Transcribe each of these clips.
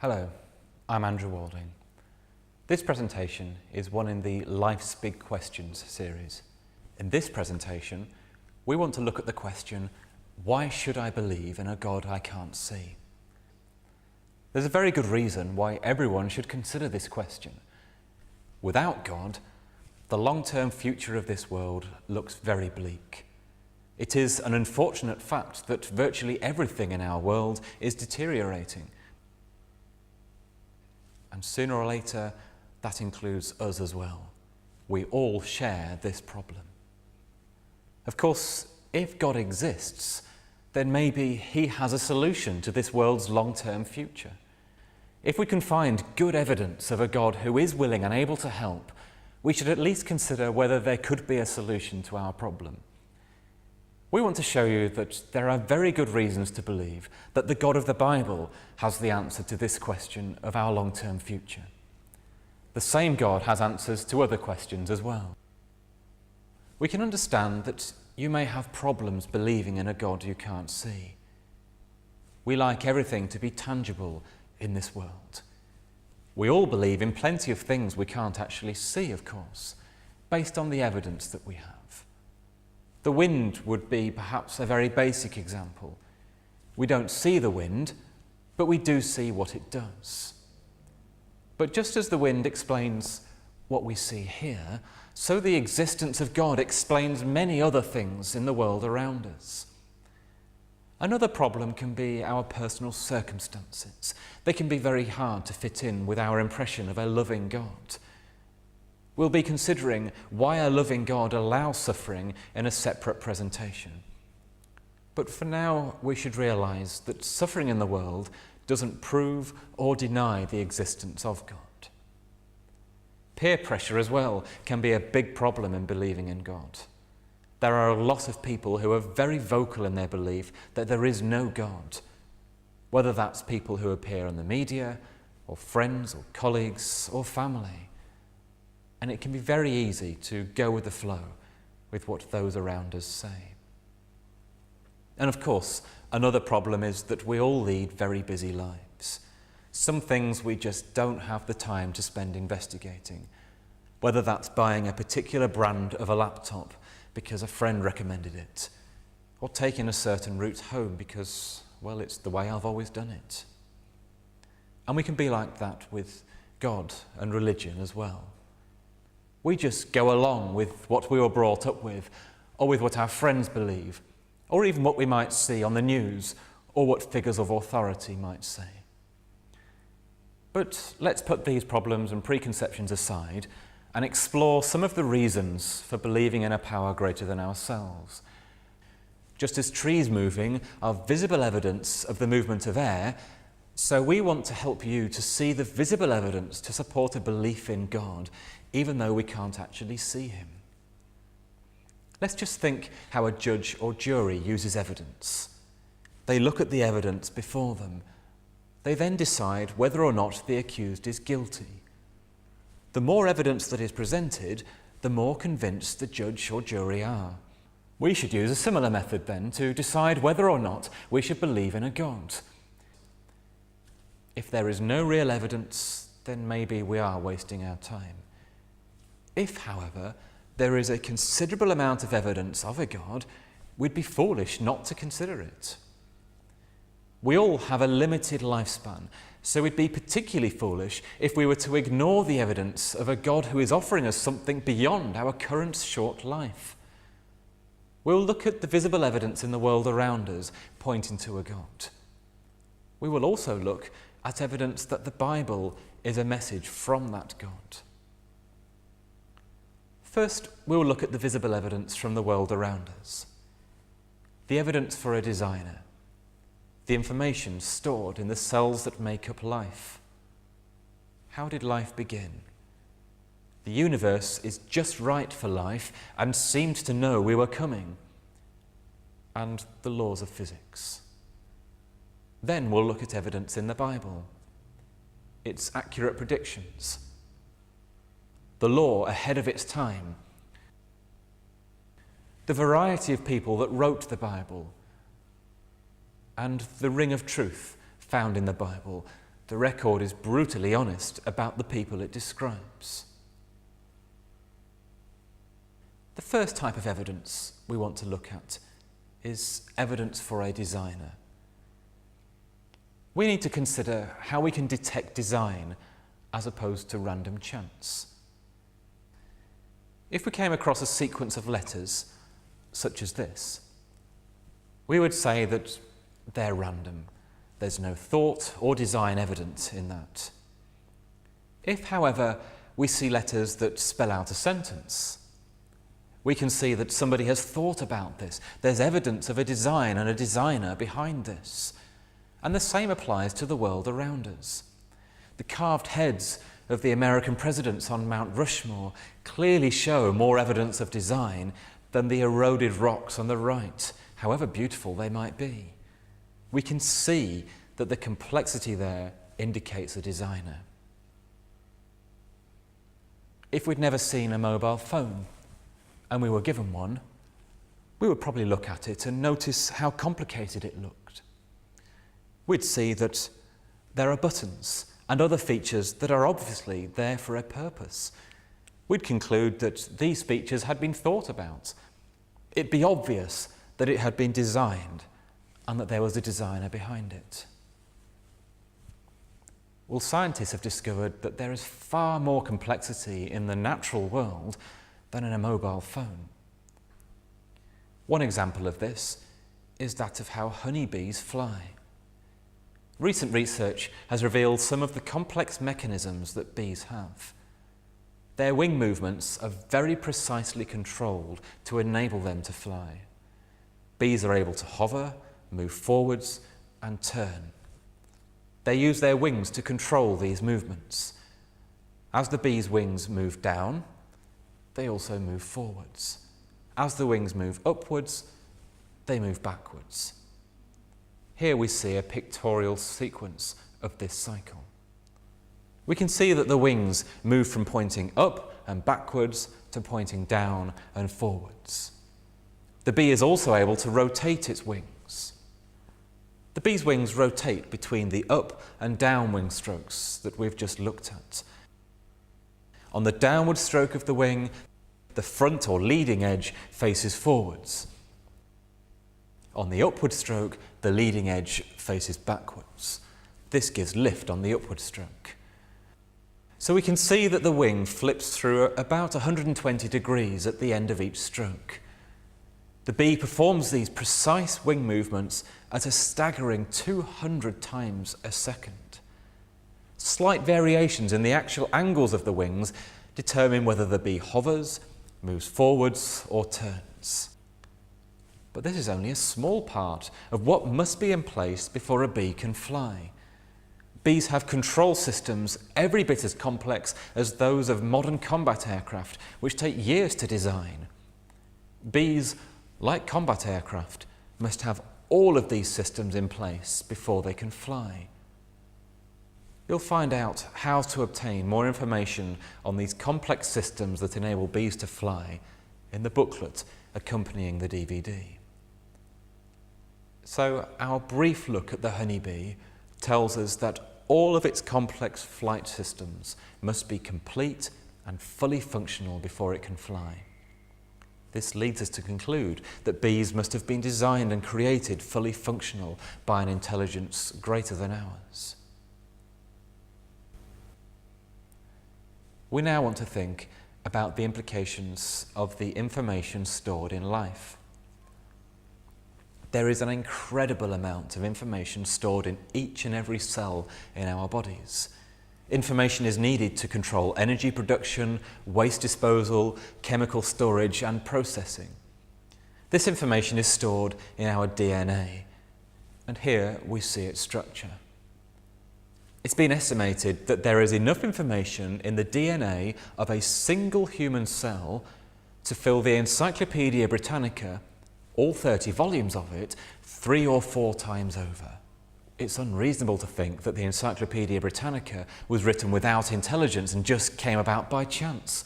Hello, I'm Andrew Walding. This presentation is one in the Life's Big Questions series. In this presentation, we want to look at the question, why should I believe in a God I can't see? There's a very good reason why everyone should consider this question. Without God, the long-term future of this world looks very bleak. It is an unfortunate fact that virtually everything in our world is deteriorating. And sooner or later, that includes us as well. We all share this problem. Of course, if God exists, then maybe He has a solution to this world's long-term future. If we can find good evidence of a God who is willing and able to help, we should at least consider whether there could be a solution to our problem. We want to show you that there are very good reasons to believe that the God of the Bible has the answer to this question of our long-term future. The same God has answers to other questions as well. We can understand that you may have problems believing in a God you can't see. We like everything to be tangible in this world. We all believe in plenty of things we can't actually see, of course, based on the evidence that we have. The wind would be perhaps a very basic example. We don't see the wind, but we do see what it does. But just as the wind explains what we see here, so the existence of God explains many other things in the world around us. Another problem can be our personal circumstances. They can be very hard to fit in with our impression of a loving God. We'll be considering why a loving God allows suffering in a separate presentation. But for now, we should realise that suffering in the world doesn't prove or deny the existence of God. Peer pressure as well can be a big problem in believing in God. There are a lot of people who are very vocal in their belief that there is no God, whether that's people who appear in the media, or friends, or colleagues, or family. And it can be very easy to go with the flow with what those around us say. And of course, another problem is that we all lead very busy lives. Some things we just don't have the time to spend investigating, whether that's buying a particular brand of a laptop because a friend recommended it, or taking a certain route home because, well, it's the way I've always done it. And we can be like that with God and religion as well. We just go along with what we were brought up with, or with what our friends believe, or even what we might see on the news, or what figures of authority might say. But let's put these problems and preconceptions aside and explore some of the reasons for believing in a power greater than ourselves. Just as trees moving are visible evidence of the movement of air, so we want to help you to see the visible evidence to support a belief in God, even though we can't actually see Him. Let's just think how a judge or jury uses evidence. They look at the evidence before them. They then decide whether or not the accused is guilty. The more evidence that is presented, the more convinced the judge or jury are. We should use a similar method then to decide whether or not we should believe in a God. If there is no real evidence, then maybe we are wasting our time. If, however, there is a considerable amount of evidence of a God, we'd be foolish not to consider it. We all have a limited lifespan, so we'd be particularly foolish if we were to ignore the evidence of a God who is offering us something beyond our current short life. We'll look at the visible evidence in the world around us pointing to a God. We will also look at evidence that the Bible is a message from that God. First, we'll look at the visible evidence from the world around us. The evidence for a designer. The information stored in the cells that make up life. How did life begin? The universe is just right for life and seemed to know we were coming. And the laws of physics. Then we'll look at evidence in the Bible. Its accurate predictions. The law ahead of its time. The variety of people that wrote the Bible, and the ring of truth found in the Bible, the record is brutally honest about the people it describes. The first type of evidence we want to look at is evidence for a designer. We need to consider how we can detect design as opposed to random chance. If we came across a sequence of letters, such as this, we would say that they're random. There's no thought or design evident in that. If, however, we see letters that spell out a sentence, we can see that somebody has thought about this. There's evidence of a design and a designer behind this. And the same applies to the world around us. The carved heads of the American presidents on Mount Rushmore clearly show more evidence of design than the eroded rocks on the right, however beautiful they might be. We can see that the complexity there indicates a designer. If we'd never seen a mobile phone and we were given one, we would probably look at it and notice how complicated it looked. We'd see that there are buttons and other features that are obviously there for a purpose. We'd conclude that these features had been thought about. It'd be obvious that it had been designed and that there was a designer behind it. Well, scientists have discovered that there is far more complexity in the natural world than in a mobile phone. One example of this is that of how honeybees fly. Recent research has revealed some of the complex mechanisms that bees have. Their wing movements are very precisely controlled to enable them to fly. Bees are able to hover, move forwards, and turn. They use their wings to control these movements. As the bees' wings move down, they also move forwards. As the wings move upwards, they move backwards. Here we see a pictorial sequence of this cycle. We can see that the wings move from pointing up and backwards to pointing down and forwards. The bee is also able to rotate its wings. The bee's wings rotate between the up and down wing strokes that we've just looked at. On the downward stroke of the wing, the front or leading edge faces forwards. On the upward stroke, the leading edge faces backwards. This gives lift on the upward stroke. So we can see that the wing flips through about 120 degrees at the end of each stroke. The bee performs these precise wing movements at a staggering 200 times a second. Slight variations in the actual angles of the wings determine whether the bee hovers, moves forwards, or turns. But this is only a small part of what must be in place before a bee can fly. Bees have control systems every bit as complex as those of modern combat aircraft, which take years to design. Bees, like combat aircraft, must have all of these systems in place before they can fly. You'll find out how to obtain more information on these complex systems that enable bees to fly in the booklet accompanying the DVD. So our brief look at the honeybee tells us that all of its complex flight systems must be complete and fully functional before it can fly. This leads us to conclude that bees must have been designed and created fully functional by an intelligence greater than ours. We now want to think about the implications of the information stored in life. There is an incredible amount of information stored in each and every cell in our bodies. Information is needed to control energy production, waste disposal, chemical storage, and processing. This information is stored in our DNA, and here we see its structure. It's been estimated that there is enough information in the DNA of a single human cell to fill the Encyclopaedia Britannica, all 30 volumes of it, 3 or 4 times over. It's unreasonable to think that the Encyclopaedia Britannica was written without intelligence and just came about by chance.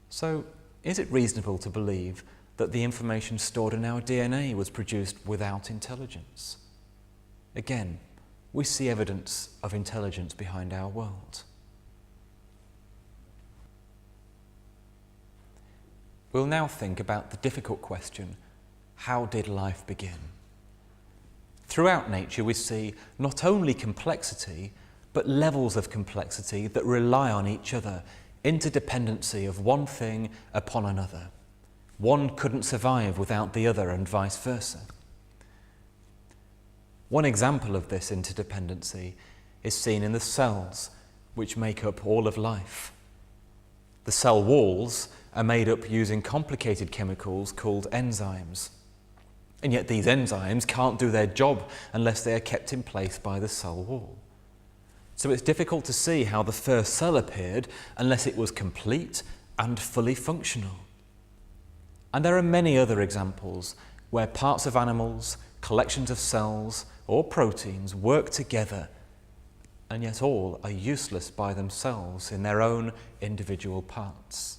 So, is it reasonable to believe that the information stored in our DNA was produced without intelligence? Again, we see evidence of intelligence behind our world. We'll now think about the difficult question, how did life begin? Throughout nature we see not only complexity, but levels of complexity that rely on each other, interdependency of one thing upon another. One couldn't survive without the other and vice versa. One example of this interdependency is seen in the cells which make up all of life. The cell walls are made up using complicated chemicals called enzymes. And yet these enzymes can't do their job unless they are kept in place by the cell wall. So it's difficult to see how the first cell appeared unless it was complete and fully functional. And there are many other examples where parts of animals, collections of cells, or proteins work together, and yet all are useless by themselves in their own individual parts.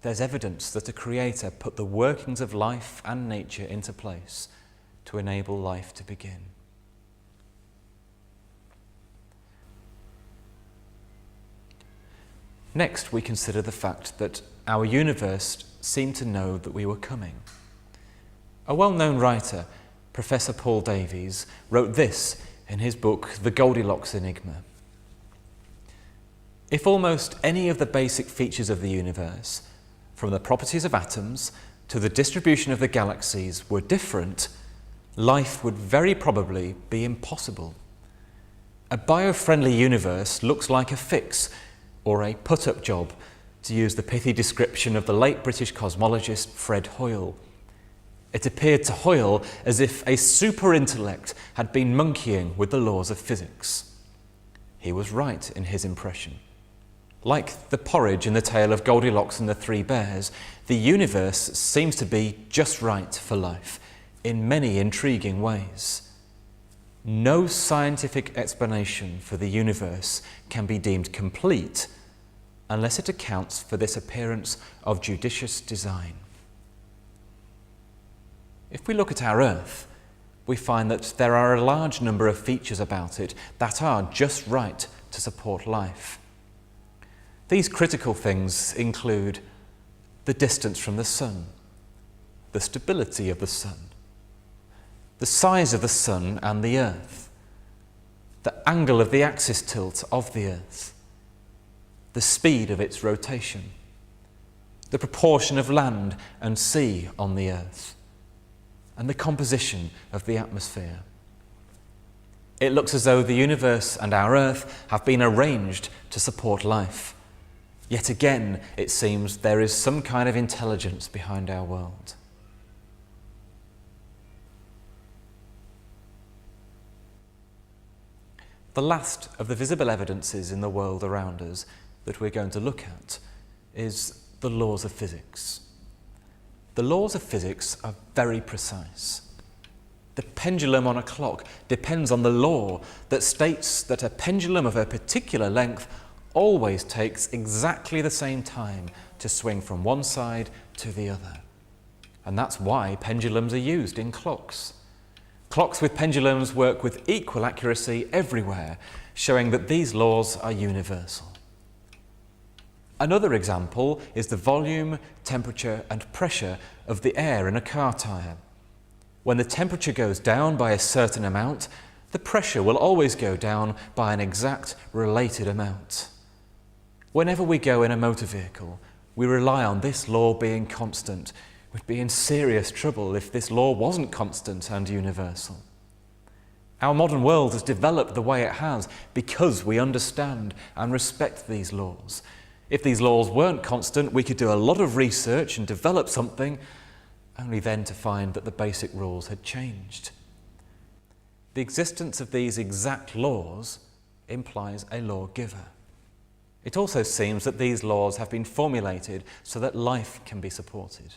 There's evidence that a creator put the workings of life and nature into place to enable life to begin. Next, we consider the fact that our universe seemed to know that we were coming. A well-known writer, Professor Paul Davies, wrote this in his book, The Goldilocks Enigma. If almost any of the basic features of the universe, from the properties of atoms to the distribution of the galaxies, were different, life would very probably be impossible. A bio-friendly universe looks like a fix or a put-up job, to use the pithy description of the late British cosmologist Fred Hoyle. It appeared to Hoyle as if a super-intellect had been monkeying with the laws of physics. He was right in his impression. Like the porridge in the tale of Goldilocks and the Three Bears, the universe seems to be just right for life in many intriguing ways. No scientific explanation for the universe can be deemed complete unless it accounts for this appearance of judicious design. If we look at our Earth, we find that there are a large number of features about it that are just right to support life. These critical things include the distance from the Sun, the stability of the Sun, the size of the Sun and the Earth, the angle of the axis tilt of the Earth, the speed of its rotation, the proportion of land and sea on the Earth, and the composition of the atmosphere. It looks as though the universe and our Earth have been arranged to support life. Yet again, it seems there is some kind of intelligence behind our world. The last of the visible evidences in the world around us that we're going to look at is the laws of physics. The laws of physics are very precise. The pendulum on a clock depends on the law that states that a pendulum of a particular length always takes exactly the same time to swing from one side to the other. And that's why pendulums are used in clocks. Clocks with pendulums work with equal accuracy everywhere, showing that these laws are universal. Another example is the volume, temperature and pressure of the air in a car tyre. When the temperature goes down by a certain amount, the pressure will always go down by an exact related amount. Whenever we go in a motor vehicle, we rely on this law being constant. We'd be in serious trouble if this law wasn't constant and universal. Our modern world has developed the way it has because we understand and respect these laws. If these laws weren't constant, we could do a lot of research and develop something, only then to find that the basic rules had changed. The existence of these exact laws implies a lawgiver. It also seems that these laws have been formulated so that life can be supported.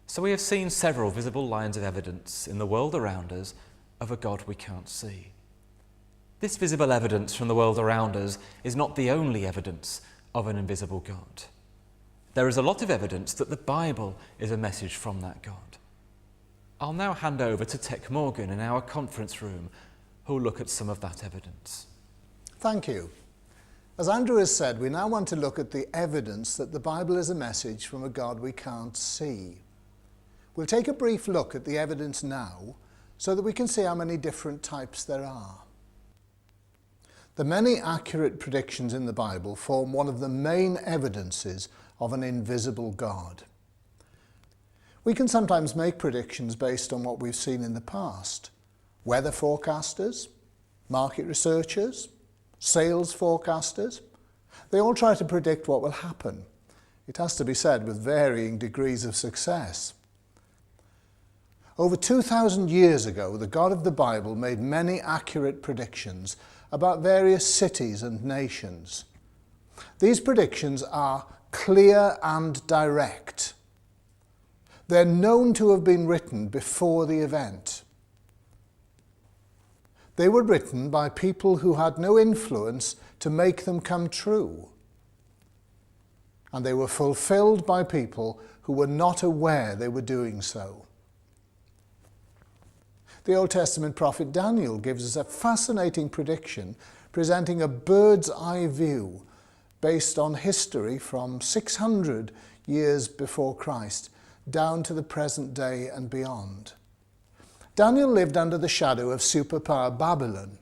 So we have seen several visible lines of evidence in the world around us of a God we can't see. This visible evidence from the world around us is not the only evidence of an invisible God. There is a lot of evidence that the Bible is a message from that God. I'll now hand over to Tech Morgan in our conference room, who'll look at some of that evidence. Thank you. As Andrew has said, we now want to look at the evidence that the Bible is a message from a God we can't see. We'll take a brief look at the evidence now so that we can see how many different types there are. The many accurate predictions in the Bible form one of the main evidences of an invisible God. We can sometimes make predictions based on what we've seen in the past. Weather forecasters, market researchers, sales forecasters, they all try to predict what will happen. It has to be said, with varying degrees of success. Over 2,000 years ago, the God of the Bible made many accurate predictions about various cities and nations. These predictions are clear and direct. They're known to have been written before the event. They were written by people who had no influence to make them come true. And they were fulfilled by people who were not aware they were doing so. The Old Testament prophet Daniel gives us a fascinating prediction presenting a bird's eye view based on history from 600 years before Christ down to the present day and beyond. Daniel lived under the shadow of superpower Babylon.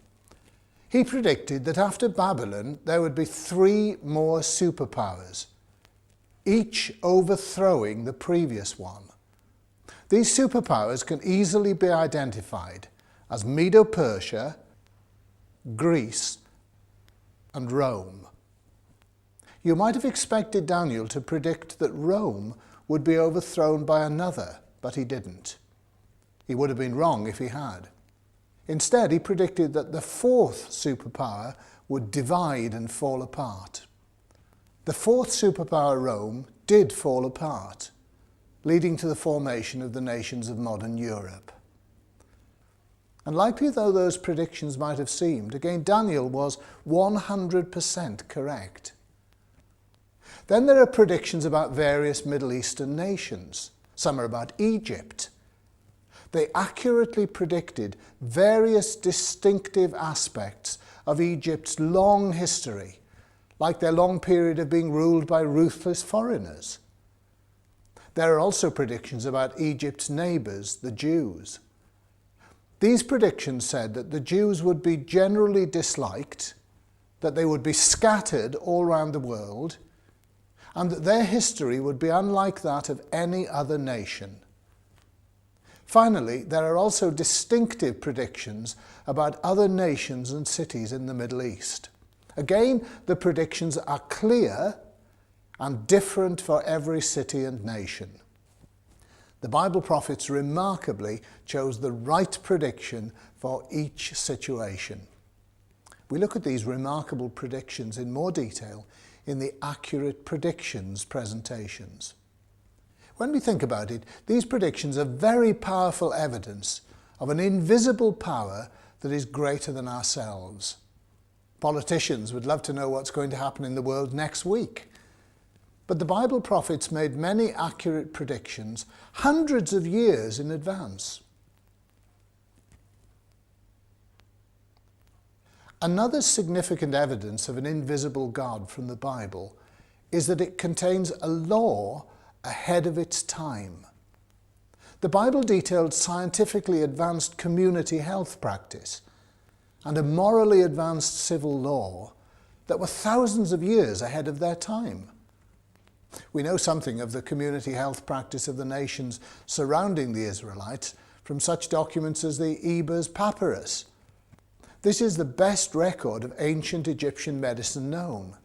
He predicted that after Babylon there would be 3 more superpowers, each overthrowing the previous one. These superpowers can easily be identified as Medo-Persia, Greece, and Rome. You might have expected Daniel to predict that Rome would be overthrown by another, but he didn't. He would have been wrong if he had. Instead, he predicted that the 4th superpower would divide and fall apart. The 4th superpower, Rome, did fall apart, leading to the formation of the nations of modern Europe. And likely though those predictions might have seemed, again, Daniel was 100% correct. Then there are predictions about various Middle Eastern nations. Some are about Egypt. They accurately predicted various distinctive aspects of Egypt's long history, like their long period of being ruled by ruthless foreigners. There are also predictions about Egypt's neighbours, the Jews. These predictions said that the Jews would be generally disliked, that they would be scattered all around the world, and that their history would be unlike that of any other nation. Finally, there are also distinctive predictions about other nations and cities in the Middle East. Again, the predictions are clear and different for every city and nation. The Bible prophets remarkably chose the right prediction for each situation. We look at these remarkable predictions in more detail in the Accurate Predictions presentations. When we think about it, these predictions are very powerful evidence of an invisible power that is greater than ourselves. Politicians would love to know what's going to happen in the world next week. But the Bible prophets made many accurate predictions hundreds of years in advance. Another significant evidence of an invisible God from the Bible is that it contains a law ahead of its time. The Bible detailed scientifically advanced community health practice and a morally advanced civil law that were thousands of years ahead of their time. We know something of the community health practice of the nations surrounding the Israelites from such documents as the Ebers Papyrus. This is the best record of ancient Egyptian medicine known.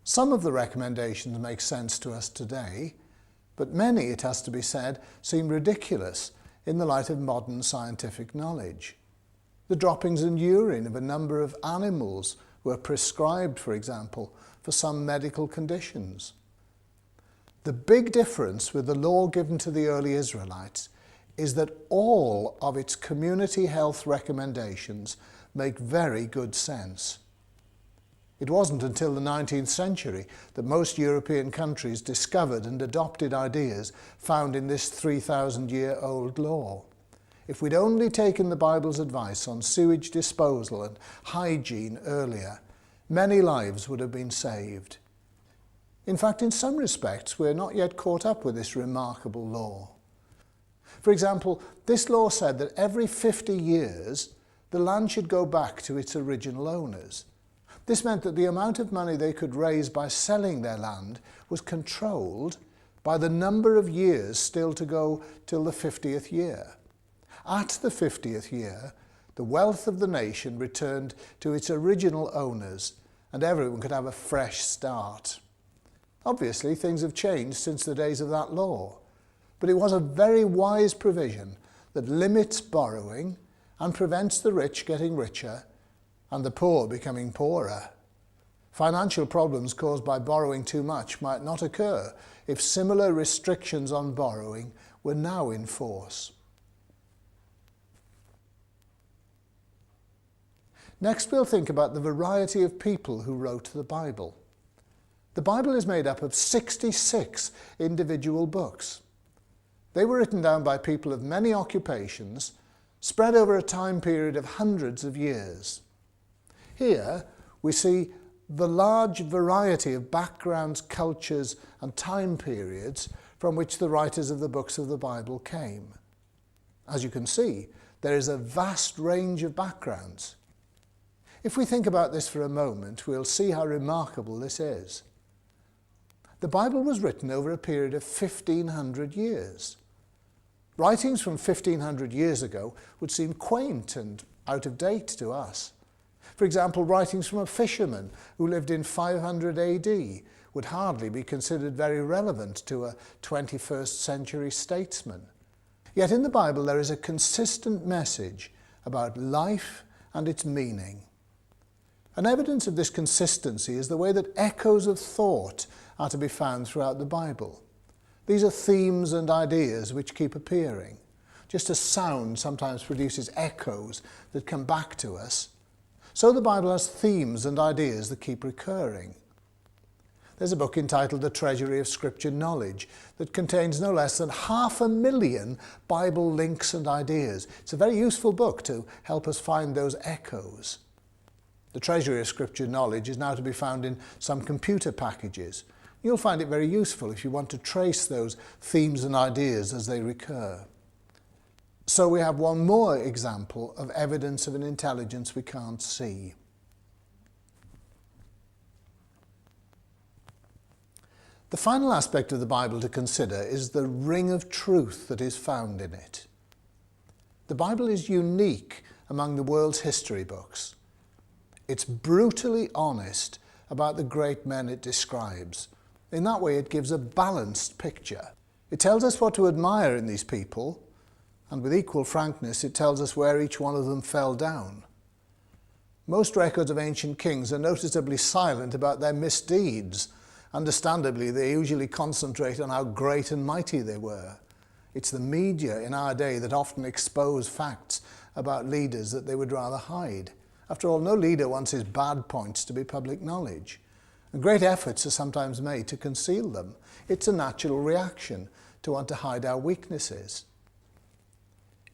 Some of the recommendations make sense to us today, but many, it has to be said, seem ridiculous in the light of modern scientific knowledge. The droppings in urine of a number of animals were prescribed, for example, for some medical conditions. The big difference with the law given to the early Israelites is that all of its community health recommendations make very good sense. It wasn't until the 19th century that most European countries discovered and adopted ideas found in this 3,000-year-old law. If we'd only taken the Bible's advice on sewage disposal and hygiene earlier, many lives would have been saved. In fact, in some respects, we're not yet caught up with this remarkable law. For example, this law said that every 50 years, the land should go back to its original owners. This meant that the amount of money they could raise by selling their land was controlled by the number of years still to go till the 50th year. At the 50th year, the wealth of the nation returned to its original owners, and everyone could have a fresh start. Obviously, things have changed since the days of that law, but it was a very wise provision that limits borrowing and prevents the rich getting richer and the poor becoming poorer. Financial problems caused by borrowing too much might not occur if similar restrictions on borrowing were now in force. Next, we'll think about the variety of people who wrote the Bible. The Bible is made up of 66 individual books. They were written down by people of many occupations, spread over a time period of hundreds of years. Here, we see the large variety of backgrounds, cultures, and time periods from which the writers of the books of the Bible came. As you can see, there is a vast range of backgrounds. If we think about this for a moment, we'll see how remarkable this is. The Bible was written over a period of 1,500 years. Writings from 1,500 years ago would seem quaint and out of date to us. For example, writings from a fisherman who lived in 500 AD would hardly be considered very relevant to a 21st century statesman. Yet in the Bible there is a consistent message about life and its meaning. An evidence of this consistency is the way that echoes of thought are to be found throughout the Bible. These are themes and ideas which keep appearing. Just as sound sometimes produces echoes that come back to us, so the Bible has themes and ideas that keep recurring. There's a book entitled The Treasury of Scripture Knowledge that contains no less than 500,000 Bible links and ideas. It's a very useful book to help us find those echoes. The Treasury of Scripture Knowledge is now to be found in some computer packages. You'll find it very useful if you want to trace those themes and ideas as they recur. So we have one more example of evidence of an intelligence we can't see. The final aspect of the Bible to consider is the ring of truth that is found in it. The Bible is unique among the world's history books. It's brutally honest about the great men it describes. In that way, it gives a balanced picture. It tells us what to admire in these people, and with equal frankness, it tells us where each one of them fell down. Most records of ancient kings are noticeably silent about their misdeeds. Understandably, they usually concentrate on how great and mighty they were. It's the media in our day that often expose facts about leaders that they would rather hide. After all, no leader wants his bad points to be public knowledge. And great efforts are sometimes made to conceal them. It's a natural reaction to want to hide our weaknesses.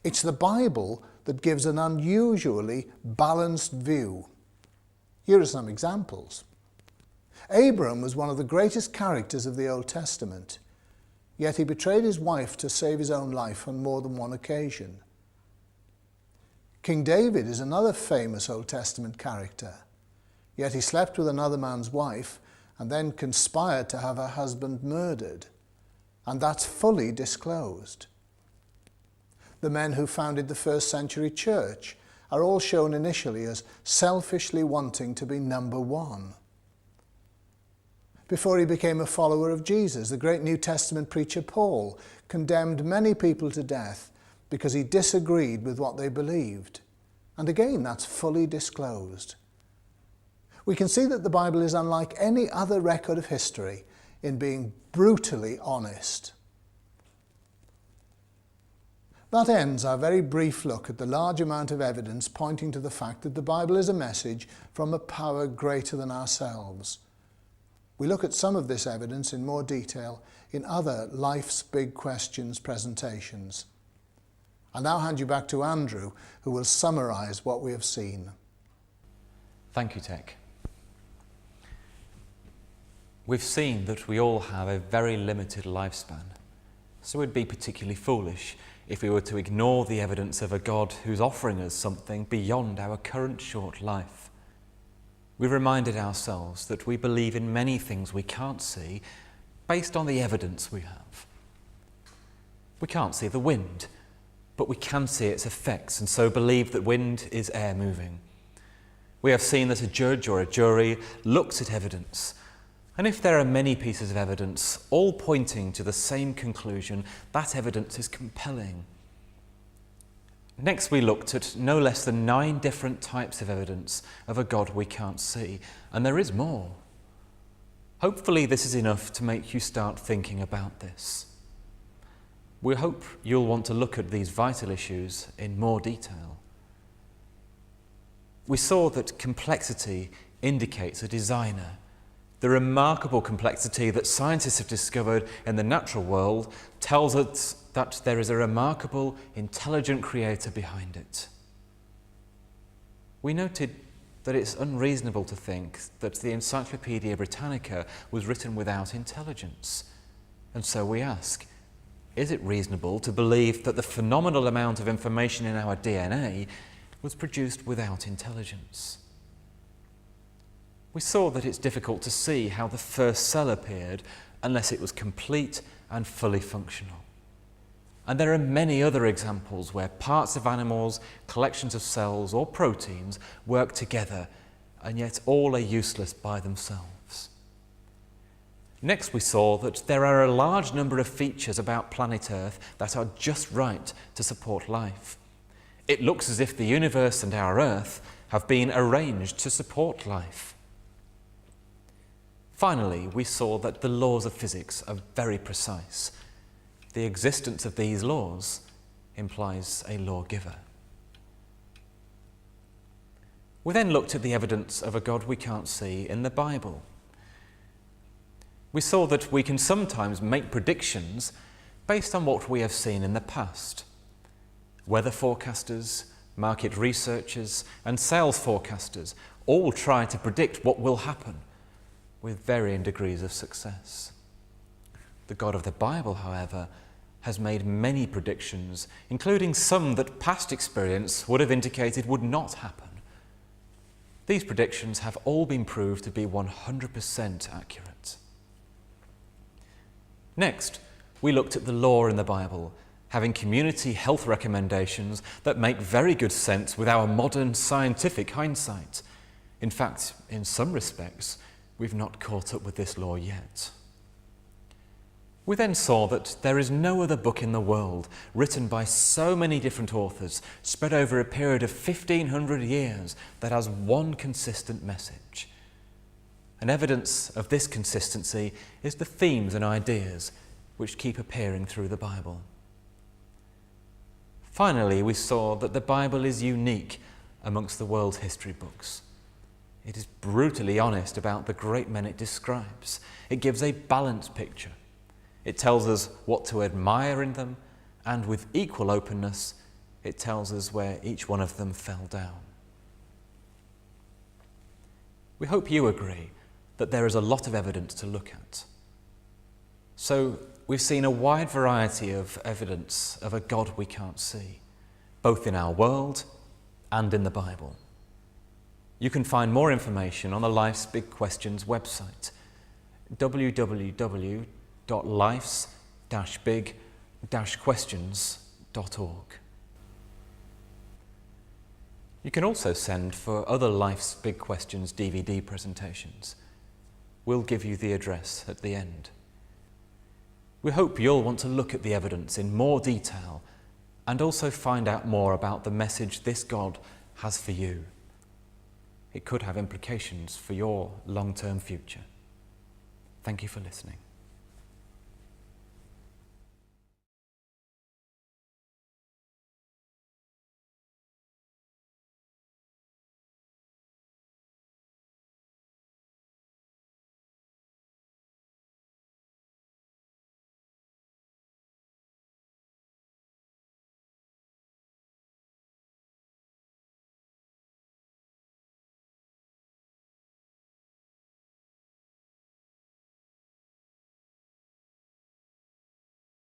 It's the Bible that gives an unusually balanced view. Here are some examples. Abram was one of the greatest characters of the Old Testament, yet he betrayed his wife to save his own life on more than one occasion. King David is another famous Old Testament character, yet he slept with another man's wife and then conspired to have her husband murdered, and that's fully disclosed. The men who founded the first century church are all shown initially as selfishly wanting to be number one. Before he became a follower of Jesus, the great New Testament preacher Paul condemned many people to death because he disagreed with what they believed. And again, that's fully disclosed. We can see that the Bible is unlike any other record of history in being brutally honest. That ends our very brief look at the large amount of evidence pointing to the fact that the Bible is a message from a power greater than ourselves. We look at some of this evidence in more detail in other Life's Big Questions presentations. I'll now hand you back to Andrew, who will summarise what we have seen. Thank you, Tech. We've seen that we all have a very limited lifespan, so it'd be particularly foolish if we were to ignore the evidence of a God who's offering us something beyond our current short life. We reminded ourselves that we believe in many things we can't see based on the evidence we have. We can't see the wind, but we can see its effects and so believe that wind is air moving. We have seen that a judge or a jury looks at evidence, and if there are many pieces of evidence all pointing to the same conclusion, that evidence is compelling. Next, we looked at no less than 9 different types of evidence of a God we can't see, and there is more. Hopefully this is enough to make you start thinking about this. We hope you'll want to look at these vital issues in more detail. We saw that complexity indicates a designer. The remarkable complexity that scientists have discovered in the natural world tells us that there is a remarkable, intelligent creator behind it. We noted that it's unreasonable to think that the Encyclopaedia Britannica was written without intelligence. And so we ask, is it reasonable to believe that the phenomenal amount of information in our DNA was produced without intelligence? We saw that it's difficult to see how the first cell appeared unless it was complete and fully functional. And there are many other examples where parts of animals, collections of cells or proteins work together, and yet all are useless by themselves. Next, we saw that there are a large number of features about planet Earth that are just right to support life. It looks as if the universe and our Earth have been arranged to support life. Finally, we saw that the laws of physics are very precise. The existence of these laws implies a lawgiver. We then looked at the evidence of a God we can't see in the Bible. We saw that we can sometimes make predictions based on what we have seen in the past. Weather forecasters, market researchers, and sales forecasters all try to predict what will happen, with varying degrees of success. The God of the Bible, however, has made many predictions, including some that past experience would have indicated would not happen. These predictions have all been proved to be 100% accurate. Next, we looked at the law in the Bible, having community health recommendations that make very good sense with our modern scientific hindsight. In fact, in some respects, we've not caught up with this law yet. We then saw that there is no other book in the world written by so many different authors spread over a period of 1,500 years that has one consistent message. And evidence of this consistency is the themes and ideas which keep appearing through the Bible. Finally, we saw that the Bible is unique amongst the world's history books. It is brutally honest about the great men it describes. It gives a balanced picture. It tells us what to admire in them, and with equal openness, it tells us where each one of them fell down. We hope you agree that there is a lot of evidence to look at. So we've seen a wide variety of evidence of a God we can't see, both in our world and in the Bible. You can find more information on the Life's Big Questions website, www.lifes-big-questions.org. You can also send for other Life's Big Questions DVD presentations. We'll give you the address at the end. We hope you'll want to look at the evidence in more detail and also find out more about the message this God has for you. It could have implications for your long-term future. Thank you for listening.